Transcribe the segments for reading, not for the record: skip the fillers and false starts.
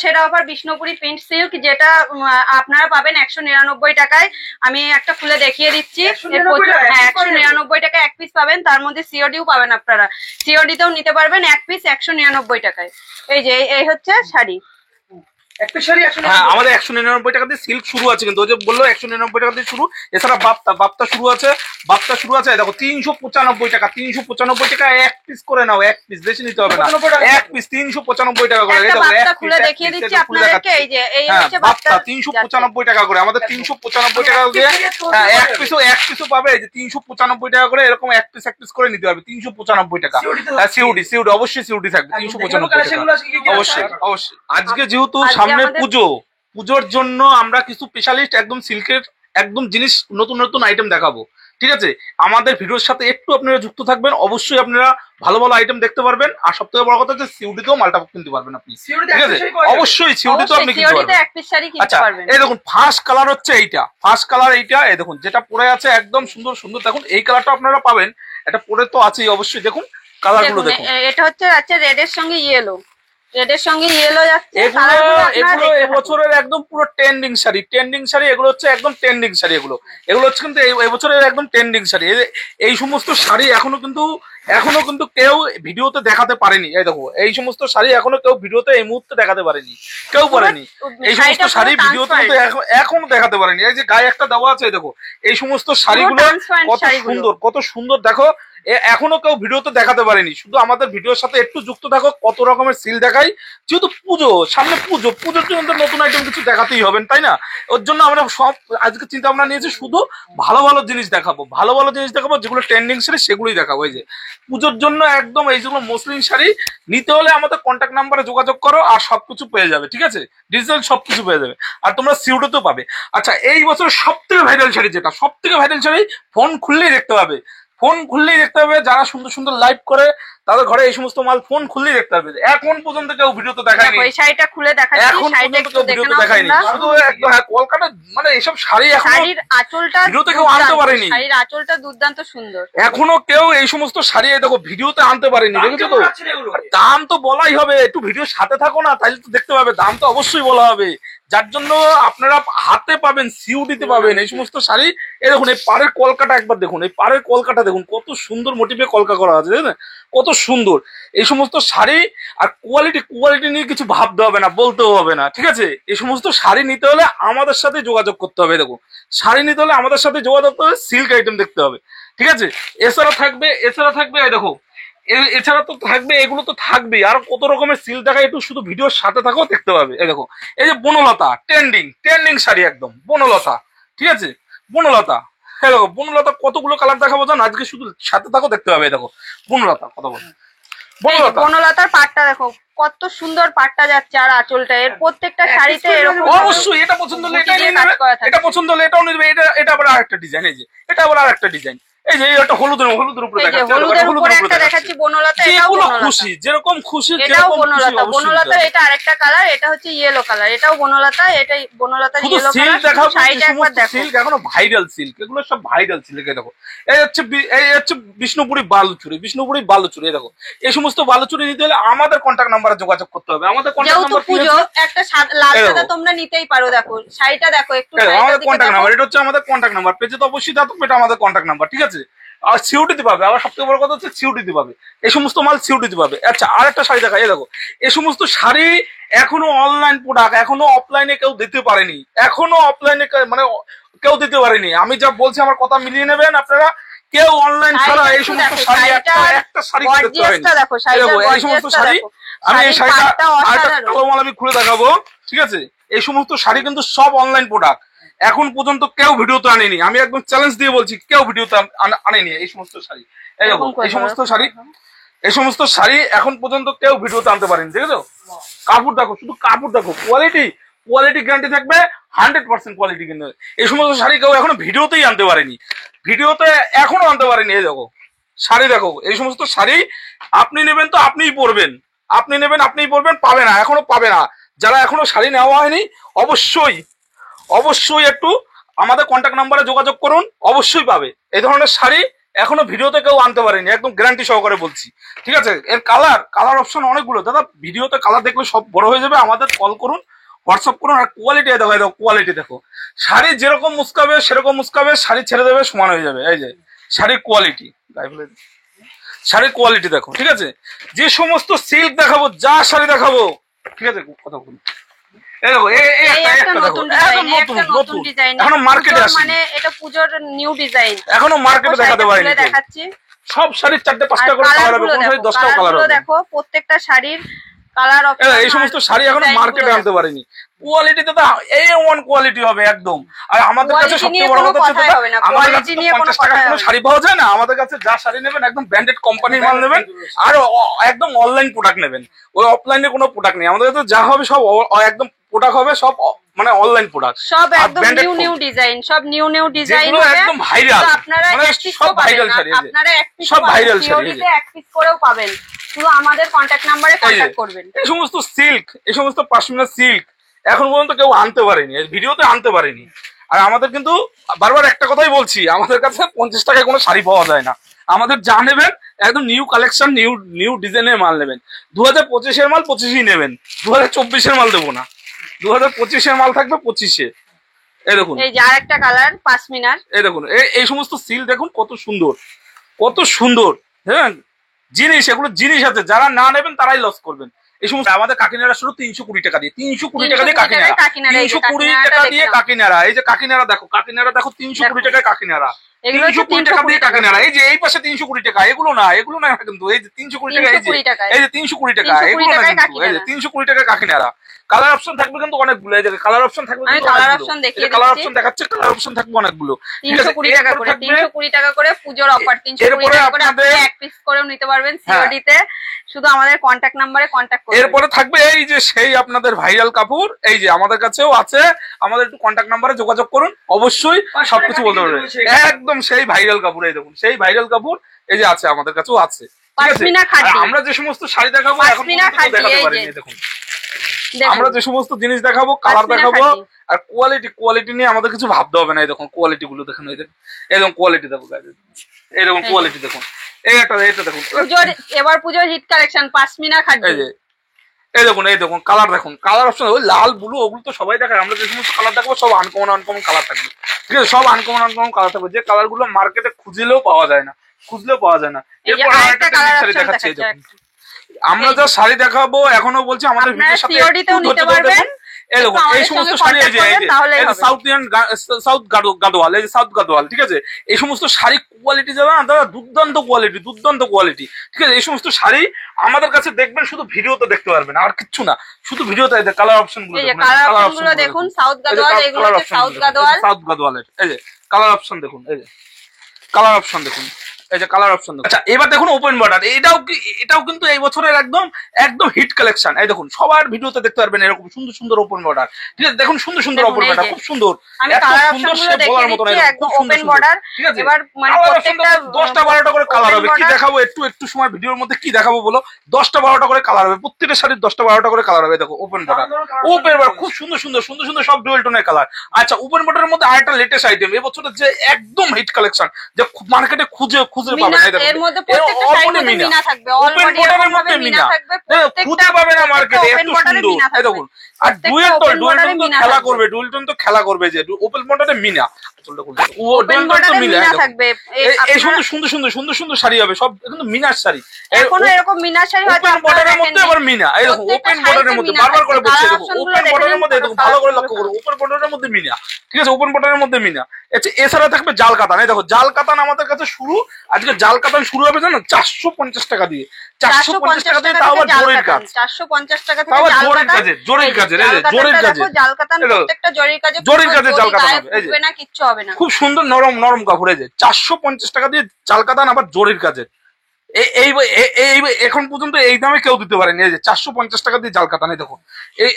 সেরা offer Bishnupuri print silk, যেটা আপনারা পাবেন 199 টাকায়। আমি একটা খুলে দেখিয়ে দিচ্ছি। হ্যাঁ, 199 টাকায় এক পিস পাবেন, তার মধ্যে সিওডিও পাবেন। আপনারা সিওডিতেও নিতে পারবেন এক পিস 199 টাকায়। এই যে এই হচ্ছে শাড়ি। হ্যাঁ, আমাদের 199 টাকা দিয়ে সিল্ক শুরু আছে, কিন্তু ওই যে বললো 199 টাকা দিয়ে শুরু। এছাড়া বাপ্তা শুরু আছে, দেখো 395 টাকা। 395 টাকা এক পিস করে নাও, এক পিস, বেশি নিতে হবে না, এক পিস 395 টাকা করে। খুলে দেখিয়ে দিচ্ছি আপনাদেরকে। এই যে এই হচ্ছে বাপ্তা 395 টাকা করে, আমাদের 395 টাকা দিয়ে এক পিসও পাবে। এই যে 395 টাকা করে, এরকম এক পিস করে নিতে হবে 395 টাকা। সিউডি অবশ্যই সিউডি থাকবে 395 টাকা, অবশ্যই। আজকে যেহেতু সামনে পুজোর জন্য আমরা কিছু স্পেশালিস্ট একদম সিল্কের একদম জিনিস, নতুন আইটেম দেখাবো। ঠিক আছে, আমাদের ভিডিওর সাথে একটু আপনারা যুক্ত থাকবেন, অবশ্যই আপনারা ভালো আইটেম দেখতে পারবেন। আর সব থেকে বড় কথা হচ্ছে সিউডিতেও মালটা কিনতে পারবেন আপনি। ঠিক আছে, অবশ্যই সিউডিতেও আপনি কিনতে পারবেন। আচ্ছা, এই দেখুন ফার্স্ট কালার হচ্ছে এইটা, এই দেখুন যেটা পরে আছে একদম সুন্দর। দেখুন এই কালারটা আপনারা পাবেন, এটা পরে তো আছেই অবশ্যই। দেখুন কালারগুলো দেখুন, এটা হচ্ছে রেডের সঙ্গে ইয়েলো, যাচ্ছে। এগুলো এবছরের একদম পুরো ট্রেন্ডিং শাড়ি। এগুলো হচ্ছে একদম ট্রেন্ডিং শাড়ি। এগুলো হচ্ছে কিন্তু এবছরের একদম ট্রেন্ডিং শাড়ি। এই সমস্ত শাড়ি এখনো কিন্তু কেউ ভিডিওতে দেখাতে পারেনি। এই দেখো, এই সমস্ত শাড়ি এখনো কেউ ভিডিওতে এই মুহূর্তে দেখাতে পারেনি, কেউ পারেনি। এই সমস্ত শাড়ি ভিডিওতে কিন্তু এখনো দেখাতে পারেনি। এই যে গায়ে একটা দেওয়া আছে, দেখো এই সমস্ত শাড়িগুলো কত সুন্দর দেখো, এখনো কেউ ভিডিওতে দেখাতে পারেনি। শুধু আমাদের ভিডিওর সাথে একটু যুক্ত থাকো, কত রকমের সিল দেখাই। যেহেতু সামনে পুজোর জন্য নতুন আইটেম কিছু দেখাতেই হবেন, তাই না? ওর জন্য আমরা সব আজকে চিন্তা ভাবনা নিয়েছি, শুধু ভালো জিনিস দেখাবো, যেগুলো ট্রেন্ডিং শাড়ি সেগুলোই দেখাবো। এই যে পুজোর জন্য একদম এই যেগুলো মসলিন শাড়ি নিতে হলে আমাদের কন্ট্যাক্ট নাম্বারে যোগাযোগ করো, আর সবকিছু পেয়ে যাবে। ঠিক আছে, ডিজিটাল সবকিছু পেয়ে যাবে, আর তোমরা সিউডোতেও পাবে। আচ্ছা, এই বছর সব থেকে ভাইরাল শাড়ি, ফোন খুললেই দেখতে পাবে। যারা সুন্দর লাইভ করে তাদের ঘরে এই সমস্ত মাল ফোন খুললেই দেখতে পাবে। এখন পর্যন্ত কেউ ভিডিওতে দেখায়নি, এই শাড়িটা খুলে দেখাচ্ছি। এখন পর্যন্ত কেউ ভিডিওতে দেখায়নি, শুধু একদম কলকাতা মানে এইসব শাড়ি এখন শাড়ির আঁচলটা ভিডিওতে কেউ আনতে পারেনি। শাড়ির আঁচলটা দুর্দান্ত সুন্দর, এখনো কেউ এই সমস্ত শাড়ি দেখো ভিডিওতে আনতে পারেনি। দেখেছো তো, দাম তো বলাই হবে, একটু ভিডিওর সাথে থাকো না, তাহলে তো দেখতে পাবে। দাম তো অবশ্যই বলা হবে, যার জন্য আপনারা হাতে পাবেন, সিউডিতে পাবেন এই সমস্ত শাড়ি। এই দেখুন, এই পাড়ের কলকাটা একবার দেখুন, এই পাড়ের কলকাটা দেখুন, কত সুন্দর মোটিভে কলকা করা আছে, দেখেন কত সুন্দর এই সমস্ত শাড়ি। আর কোয়ালিটি নিয়ে কিছু ভাবতে হবে না, বলতেও হবে না। ঠিক আছে, এই সমস্ত শাড়ি নিতে হলে আমাদের সাথে যোগাযোগ করতে হবে। দেখো, শাড়ি নিতে হলে আমাদের সাথে যোগাযোগ করতে হবে, সিল্ক আইটেম দেখতে হবে। ঠিক আছে, এছাড়া থাকবে এই দেখো, এছাড়া তো থাকবে, এগুলো তো থাকবেই, আর কত রকমের সিল দেখা, একটু শুধু ভিডিওর সাথে থাকো, দেখতে পাবে। এই দেখো, এই যে বনলতা ট্রেন্ডিং শাড়ি, একদম বনলতা। ঠিক আছে, বনলতা, হ্যাঁ দেখো বনলতা কতগুলো কালার দেখাবো জান, আজকে শুধু সাথে থাকো, দেখতে পাবে। দেখো বনলতা, কথা বলো, বনলতার পাটটা দেখো কত সুন্দর, পাটটা যাচ্ছে, আর আঁচলটা এর প্রত্যেকটা শাড়িতে এরকম। অবশ্যই এটা পছন্দ হলে এটাই নিয়ে নেবে, এটা পছন্দ হলে এটাও নিবে। এটা আবার আরেকটা ডিজাইন, এই যে এটা আবার আরেকটা ডিজাইন। এই যে একটা হলুদের উপরে দেখাচ্ছি বনলতা, এটাও খুশি, যেরকম খুশি এটাও বনলতা। বনলতার এটা আরেকটা কালার, এটা হচ্ছে ইয়েলো কালার, এটাও বনলতা, এটাই বনলতার ইয়েলো কালার। শাড়িটা একবার দেখো, সিল্ক এখনো ভাইরাল সিল্ক, এগুলো সব ভাইরাল সিল্ক। দেখো, এই হচ্ছে বিষ্ণুপুরি বালুচুরি। দেখো, এই সমস্ত বালুচুরি নিতে হলে আমাদের কন্ট্যাক্ট নাম্বারে যোগাযোগ করতে হবে। আমাদের কন্ট্যাক্ট নাম্বার পুজো একটা লাল সাদা তোমরা নিতেই পারো। দেখো শাড়িটা দেখো একটু, আমাদের কন্ট্যাক্ট নাম্বার, এটা হচ্ছে আমাদের কন্ট্যাক্ট নাম্বার। পেজে তো অবশ্যই থাকবে, এটা আমাদের কন্ট্যাক্ট নাম্বার। ঠিক আছে, আর সিউডিতে পাবে। আবার সবথেকে বড় কথা হচ্ছে সিউডিতে পাবে, এই সমস্ত মাল সিউডিতে পাবে। আচ্ছা, আরেকটা শাড়ি দেখা, এই দেখো, এই সমস্ত শাড়ি এখনো অনলাইন প্রোডাক্ট, এখনো অফলাইনে কেউ দিতে পারেনি, মানে কেউ দিতে পারেনি। আমি যা বলছি আমার কথা মিলিয়ে নেবেন আপনারা। কেউ অনলাইন ছাড়া এই সমস্ত শাড়ি একটা শাড়ি দেখতে পারেনি। দেখো, এই সমস্ত শাড়ি, আমি এই শাড়িটা আরেকটা কালো মাল আমি খুলে দেখাবো। ঠিক আছে, এই সমস্ত শাড়ি কিন্তু সব অনলাইন প্রোডাক্ট, এখন পর্যন্ত কেউ ভিডিওতে আনেনি। আমি একদম চ্যালেঞ্জ দিয়ে বলছি, কেউ ভিডিওতে আনেনি এই সমস্ত শাড়ি। এই দেখো, এই সমস্ত শাড়ি এখন পর্যন্ত কেউ ভিডিওতে আনতে পারেনি। দেখেছো, কাপড় দেখো, শুধু কাপড় দেখো, কোয়ালিটি গ্যারান্টি থাকবে 100% কোয়ালিটি। কিন্তু এই সমস্ত শাড়ি কেউ এখনো ভিডিওতেই আনতে পারেনি, এখনো আনতে পারেনি। এই দেখো শাড়ি, দেখো এই সমস্ত শাড়ি আপনি নেবেন তো আপনিই পরবেন, পাবে না, এখনো পাবে না। যারা এখনো শাড়ি নেওয়া হয়নি, অবশ্যই একটু আমাদের কন্ট্যাক্ট নাম্বারে যোগাযোগ করুন, অবশ্যই পাবে এই ধরনের শাড়ি। এখনো ভিডিওতে কেউ আনতে পারেনি, একদম গ্যারান্টি সহকারে বলছি। ঠিক আছে, এর কালার অপশন অনেকগুলো দাদা, ভিডিওতে কালার দেখলে সব বড় হয়ে যাবে, আমাদের কল করুন, হোয়াটসঅ্যাপ করুন। আর কোয়ালিটি দেখো, কোয়ালিটি দেখো, শাড়ি যেরকম মুস্কাবে সেরকম মুস্কাবে, শাড়ি ছেড়ে দেবে সমান হয়ে যাবে। এই যে শাড়ির কোয়ালিটি, শাড়ির কোয়ালিটি দেখো। ঠিক আছে, যে সমস্ত সিল্ক দেখাবো, যা শাড়ি দেখাবো, ঠিক আছে, কথা বলুন। এখনো মার্কেটে আসেনি, মানে এটা পূজোর নিউ ডিজাইন, এখনো মার্কেটে দেখাতে পারিনি। দেখাচ্ছি সব শাড়ির 4-5টা করে কালার হবে, কোন শাড়ি 10টাও কালার হবে। দেখো প্রত্যেকটা শাড়ির কালার অপশন, এই সমস্ত শাড়ি এখনো মার্কেটে আনতে পারিনি। কোয়ালিটি দাদা A1 কোয়ালিটি হবে একদম। আর আমাদের কাছে সবচেয়ে বড় কথা হচ্ছে দাদা, আমাদের কাছে 50 টাকার কোনো শাড়ি পাওয়া যায় না। আমাদের কাছে যা শাড়ি নেবেন একদম ব্র্যান্ডেড কোম্পানির মাল নেবেন, আর একদম অনলাইন প্রোডাক্ট নেবেন, ওই অফলাইনে কোনো প্রোডাক্ট নেই। আমাদের কাছে যা হবে সব একদম প্রোডাক্ট হবে, সব মানে অনলাইন প্রোডাক্ট, সব একদম নিউ ডিজাইন, সব নিউ ডিজাইন হবে, একদম ভাইরাল। আপনারা মানে সব ভাইরাল শাড়ি, আপনারা এক পিস সব ভাইরাল শাড়ি, এক পিস করেও পাবেন, শুধু আমাদের কন্টাক্ট নম্বরে কন্টাক্ট করবেন। এই সমস্ত সিল্ক, এই সমস্ত পশমিনা সিল্ক এখন পর্যন্ত কেউ আনতে পারেনি, ভিডিওতে আনতে পারেনি। আর আমাদের কিন্তু বারবার একটা কথাই বলছি, আমাদের কাছে 50 টাকায় কোনো শাড়ি পাওয়া যায় না। আমাদের যা নেবেন একদম নিউ কালেকশন, নিউ ডিজাইনের মাল নেবেন। 2025-এর মাল 25ই নেবেন, 2024-এর মাল দেবো না। 2025-এর মাল থাকবে 25-এ। এই দেখুন, এই যে আরেকটা কালার পাশমিনার, এই দেখুন, এই সমস্ত সিল্ক দেখুন কত সুন্দর, কত সুন্দর। হ্যাঁ, জিনিস, এগুলো জিনিস আছে, যারা না নেবেন তারাই লস করবেন। এই সমস্ত আমাদের কাকিনাড়া শুরু 320 টাকা দিয়ে, 320 টাকা দিয়ে কাকিনাড়া, 320 টাকা দিয়ে কাকিনাড়া। এই যে কাকিনাড়া দেখো, কাকিনাড়া দেখো 320 টাকায় কাকিনাড়া, 320 টাকা দিয়ে কাকিনাড়া। এই যে এই পাশে 320 টাকা, এগুলো না কিন্তু, এই যে 320 টাকা, এই যে 320 টাকা, এগুলো না কিন্তু, এই যে 320 টাকা কাকিনাড়া। কালার অপশন থাকবে কিন্তু অনেকগুলো, এই যে কালার অপশন থাকবে, কালার অপশন দেখিয়ে কালার অপশন দেখাচ্ছে, কালার অপশন থাকবে অনেকগুলো। 320 টাকা করে, 320 টাকা করে পূজোর অফার, 320 টাকা করে আপনি এক পিস করেও নিতে পারবেন সিওডি তে, শুধু আমাদের কন্টাক্ট নম্বরে কন্টাক্ট করবেন। এরপরে থাকবে এই যে সেই আপনাদের ভাইরাল কাপড়, এই যে আমাদের কাছেও আছে, আমাদের একটু কন্টাক্ট নম্বরে যোগাযোগ করুন, অবশ্যই সবকিছু বলতে পারবেন। একদম সেই ভাইরাল কাপড়, এই দেখুন সেই ভাইরাল কাপড়, এই যে আছে, আমাদের কাছেও আছে। আমরা যে সমস্ত শাড়ি দেখাবো এখন দেখাতে পারিনি, দেখুন আমরা যে সমস্ত জিনিস দেখাবো, কালার দেখাবো, আর কোয়ালিটি নিয়ে আমাদের কিছু ভাবতে হবে না। এই দেখুন কোয়ালিটি গুলো দেখুন, এই দেখুন কোয়ালিটি দেখুন, এই দেখুন কোয়ালিটি দেখুন, এটা দেখুন, এবার পুজোর হিট কালেকশন পাশমিনা খাদ্য। এই দেখুন কালার দেখুন, কালার অপশন ওই লাল ব্লু ওগুলো তো সবাই দেখায়, আমরা যে সমস্ত কালার দেখাবো সব আনকমন কালার থাকবে। ঠিক আছে, সব আনকমন কালার থাকবে, যে কালার গুলো মার্কেটে খুঁজলেও পাওয়া যায় না। এরপর আরেকটা শাড়ি দেখাচ্ছি, আমরা যা শাড়ি দেখাবো এখনো বলছি আমাদের ভিডিওর সাথে নিতে পারবেন। এই দেখুন এই সমস্ত শাড়ি, এই যে সাউথ গাদোয়াল, এই যে সাউথ গাদোয়াল, ঠিক আছে, এই সমস্ত শাড়ি কোয়ালিটি যারা দাদা দুর্দান্ত কোয়ালিটি। ঠিক আছে, এই সমস্ত শাড়ি আমাদের কাছে দেখবেন, শুধু ভিডিওতে দেখতে পারবেন, আর কিচ্ছু না, শুধু ভিডিওতে। কালার অপশন গুলো দেখুন, সাউথ গাদোয়াল, এগুলো হচ্ছে সাউথ গাদোয়ালের, এই যে কালার অপশন দেখুন, এই যে কালার অপশন দেখুন, এই যে কালার অপশন দেখুন। আচ্ছা, এবার দেখুন ওপেন বর্ডার, এটাও কিন্তু এই বছরের একদম হিট কালেকশন। এই দেখুন সবার ভিডিওতে দেখতে পারবেন এরকম সুন্দর ওপেন বর্ডার। ঠিক আছে, দেখুন সুন্দর ওপেন বর্ডার, খুব সুন্দর, বলার মতো ওপেন বর্ডার। ঠিক আছে, এবার মানে প্রত্যেকটা 10টা 12টা করে কালার হবে। কি দেখাবো একটু সময় ভিডিওর মধ্যে কি দেখাবো বলো, 10টা 12টা করে কালার হবে, প্রত্যেকটা শাড়ির 10টা 12টা করে কালার হবে। দেখো ওপেন বর্ডার খুব সুন্দর সব ডুয়েল টোনের কালার। আচ্ছা, ওপেন বর্ডারের মধ্যে আরেকটা লেটেস্ট আইটেম, এই বছরের যে একদম হিট কালেকশন, যে মার্কেটে খুঁজে পাবেন, এর মধ্যে প্রত্যেকটা শাড়ির মধ্যে মিনা থাকবে, অলরেডি এর মধ্যে মিনা থাকবে, খুঁজে পাবে না মার্কেটে, এত সুন্দর। এই দেখুন, আর ডুয়েল টোন তো খেলা করবে যে ওপেন বর্ডারে মিনা, ওপেন বর্ডারে মিনা থাকবে। এই সুন্দর শাড়ি হবে, সব কিন্তু মিনার শাড়ি। এখনো এরকম মিনার শাড়ি হয়তো ওপেন বর্ডারের মধ্যে আবার মিনা, এই দেখুন ওপেন বর্ডারের মধ্যে, বারবার করে বলছি, দেখুন ওপেন বর্ডারের মধ্যে, দেখুন ভালো করে লক্ষ্য করুন, ওপেন বর্ডারের মধ্যে মিনা। ঠিক আছে, ওপেন বর্ডারের মধ্যে মিনা। এছাড়া থাকবে জাল কাতান, এই দেখো জাল কাতান আমাদের কাছে শুরু, আজকে জাল কাতান শুরু হবে জানো 450 টাকা দিয়ে, 450 টাকা দিয়ে, তাও আবার জরির কাজ, 450 টাকা থেকে জরির কাজের জাল কাতান, প্রত্যেকটা জরির কাজে জাল কাতান হবে, এই যে না কিচ্ছু হবে না, খুব সুন্দর নরম কাপড়। এই যে 450 টাকা দিয়ে জাল কাতান, আবার জরির কাজের। এখন পর্যন্ত এই দামে কেউ দিতে পারেনি। এই যে 450 টাকা দিয়ে জাল কাতান। দেখুন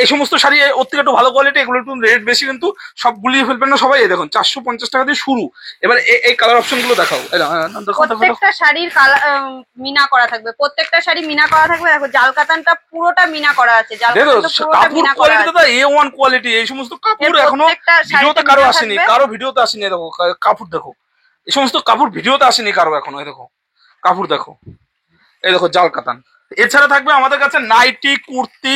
এই সমস্ত শাড়ি ওর থেকে একটু ভালো কোয়ালিটি, এগুলো একটু রেট বেশি, কিন্তু সব গুলিয়ে ফেলবেন না সবাই। এই দেখুন 450 টাকা দিয়ে শুরু। এবার এই কালার অপশন গুলো দেখাও। প্রত্যেকটা শাড়ির মিনা করা থাকবে, প্রত্যেকটা শাড়ি মিনা করা থাকবে। দেখো জাল কাতানটা পুরোটা মিনা করা আছে, কাপড় কোয়ালিটি দাদা A1 কোয়ালিটি। এই সমস্ত কাপড় এখনো ভিডিওতে কারো আসেনি, কারো ভিডিওতে আসেনি। দেখো কাপড় দেখো, এই সমস্ত কাপড় ভিডিওতে আসেনি কারো এখনো। এই দেখো কাপড় দেখো, এই দেখো জাল কাতান। এছাড়া থাকবে আমাদের কাছে নাইটি, কুর্তি,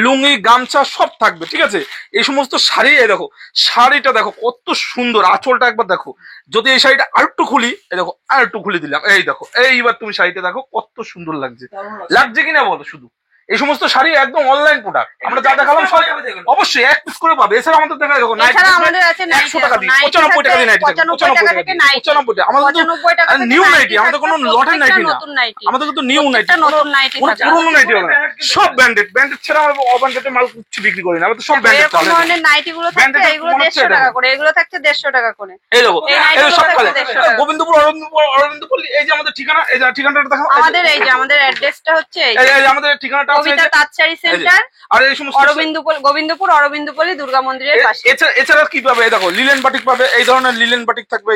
লুঙ্গি, গামছা সব থাকবে, ঠিক আছে। এই সমস্ত শাড়ি, এই দেখো শাড়িটা দেখো কত সুন্দর, আঁচলটা একবার দেখো। যদি এই শাড়িটা আরেকটু খুলি, এই দেখো আরেকটু খুলে দিলাম, এই দেখো এইবার তুমি শাড়িটা দেখো কত সুন্দর লাগছে, লাগছে কিনা বলো শুধু। এই সমস্ত শাড়ি একদম অনলাইন প্রোডাক্ট, আমরা যা দেখালাম সব অবশ্যই এক পিস করে পাবে। এছাড়া আমাদের দেখা দেখো নাইটি এছাড়া আমাদের আছে 100 টাকা দিয়ে 95 টাকা দিয়ে নাইটি, 95 টাকা থেকে 95 টাকা। আমাদের কিন্তু নিউ নাইটি, আমাদের কোনো লটের নাইটি না, আমাদের কিন্তু নিউ নাইটি, নতুন নাইটি কোনো পুরনো নাইটি হবে না, সব ব্র্যান্ডেড। ব্র্যান্ডেড ছাড়া আমরা অব্র্যান্ডেড মাল কিছু বিক্রি করি না, আমাদের সব ব্র্যান্ডেড। এরকম ধরনের নাইটি গুলো থাকছে, এগুলো 150 টাকা করে, এগুলো থাকছে 150 টাকা করে। এই দেখো এই এই নাইটিগুলো সব থাকছে কালার। 150 টাকা। গোবিন্দপুর অরবিন্দপুর, এই যে আমাদের ঠিকানা, এই যে ঠিকানাটা দেখো, আমাদের এই যে আমাদের অ্যাড্রেসটা হচ্ছে এই এই যে আমাদের ঠিকানাটা আছে, কবিতা তাঁতশাড়ি সেন্টার, আর এই সমস্ত গোবিন্দপুর অরবিন্দপল্লী দুর্গা মন্দিরের পাশে। এছাড়া কি পাবে, এই দেখো লিলেন বাটিক পাবে, এই ধরনের লিলেন বাটিক থাকবে,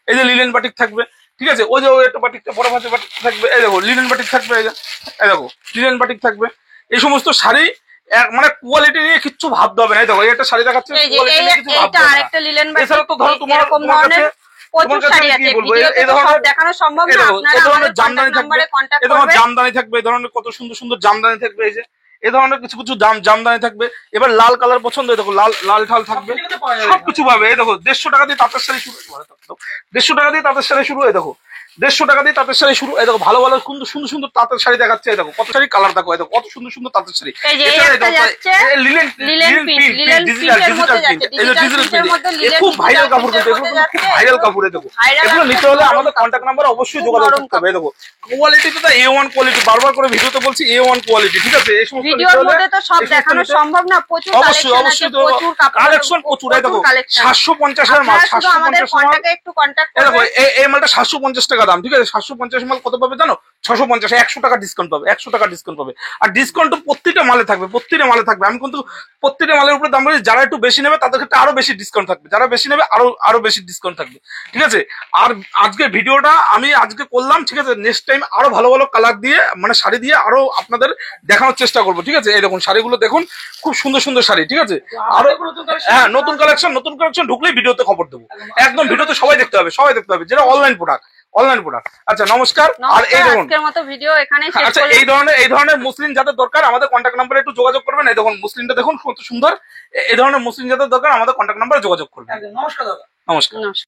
এই যে লিলেন বাটিক থাকবে, ঠিক আছে। ওই যে ওই একটা বাটিকটা বড় ভাঁজের বাটিক থাকবে, এই দেখো লিলেন বাটিক থাকবে, এই দেখো লিলেন বাটিক থাকবে। এই সমস্ত শাড়ি মানে কোয়ালিটি নিয়ে কিচ্ছু ভাবতে হবে না। এই দেখো এই একটা শাড়ি দেখাচ্ছে, এই যে কোয়ালিটি নিয়ে কিছু ভাবতে এইটা হবে না। আরেকটা লিলেন বাটিক। এছাড়া তো ধরো তোমার এরকম তোমার কাছে ধরনের প্রচুর শাড়ি আছে, ভিডিওতে তো সব দেখানো সম্ভব না, আপনারা আমাদের জামদানি কন্টাক্ট থাকবে, নম্বরে কন্টাক্ট এই ধরনের করবেন। জামদানি থাকবে, এই ধরনের কত সুন্দর সুন্দর জামদানি থাকবে, এই যে এই ধরনের কিছু কিছু জামদানি থাকবে। এবার লাল কালার পছন্দ, এই দেখো লাল লাল ঠাল থাকবে, সবকিছু পাবে। এই দেখো 150 টাকা দিয়ে তাঁতের শাড়ি শুরু, 150 টাকা দিয়ে তাঁতের শাড়ি শুরু, এই দেখো 150 টাকা দিয়ে তাঁতের শাড়ি শুরু। এই দেখো ভালো ভালো সুন্দর সুন্দর সুন্দর তাঁতের শাড়ি দেখাচ্ছে, এই দেখো কত শাড়ি কালার দেখো, এই দেখো কত সুন্দর সুন্দর তাঁতের শাড়ি। এই যে এই একটা যাচ্ছে লিলেন লিলেন প্রিন্টের মধ্যে যাচ্ছে, ডিজিটাল প্রিন্টের মধ্যে লিলেন খুব ভাইরাল কাপড়, কিন্তু এগুলো খুব ভাইরাল কাপড়। এই দেখো এগুলো নিতে হলে আমাদের কন্ট্যাক্ট নাম্বার অবশ্যই যোগাযোগ করতে হবে। এই দেখো কোয়ালিটি তো A1 কোয়ালিটি, বারবার করে ভিডিওতে বলছি A1 কোয়ালিটি, ঠিক আছে। এই সমস্ত ভিডিওর মধ্যে তো সব দেখানো সম্ভব না, প্রচুর অবশ্যই কালেকশন আছে, অবশ্যই প্রচুর কালেকশন প্রচুর। এই দেখো 750 এর মাল, শুধু আমাদের 750 মাল। কন্টাক্টে একটু কন্টাক্ট এই দেখো করবেন। এই মালটা 750 টাকা দাম, ঠিক আছে। 750 মাল কত পাবে জানো? 650, 100 টাকা ডিসকাউন্ট পাবে, 100 টাকা ডিসকাউন্ট পাবে। আর ডিসকাউন্ট তো প্রত্যেকটা মালে থাকবে, প্রত্যেকটা মালে থাকবে। আমি কিন্তু প্রত্যেকটা মালের উপরে দাম বলি, যারা একটু বেশি নেবে তাদের ক্ষেত্রে আরো বেশি ডিসকাউন্ট থাকবে, যারা বেশি নেবে আরো বেশি ডিসকাউন্ট থাকবে, ঠিক আছে। আর আজকের ভিডিওটা আমি আজকে করলাম, ঠিক আছে। নেক্সট টাইম আরো ভালো ভালো কালার দিয়ে, মানে শাড়ি দিয়ে আরো আপনাদের দেখানোর চেষ্টা করবো, ঠিক আছে। এই দেখুন শাড়িগুলো দেখুন, খুব সুন্দর সুন্দর শাড়ি, ঠিক আছে। আরো হ্যাঁ নতুন কালেকশন ঢুকলেই ভিডিওতে খবর দেবো, একদম ভিডিওতে সবাই দেখতে হবে, সবাই দেখতে হবে, যেটা অনলাইন প্রোডাক্ট। আচ্ছা নমস্কার। আর এই দেখুন আজকের মতো ভিডিও এখানেই শেষ আচ্ছা, করলাম। এই ধরনের মুসলিম যাদের দরকার আমাদের কন্ট্যাক্ট নাম্বারে একটু যোগাযোগ করবেন। এই দেখুন মুসলিমটা দেখুন কত সুন্দর, এই ধরনের মুসলিম যাদের দরকার আমাদের কন্ট্যাক্ট নাম্বারে যোগাযোগ করবেন। নমস্কার দাদা। নমস্কার। নমস্কার।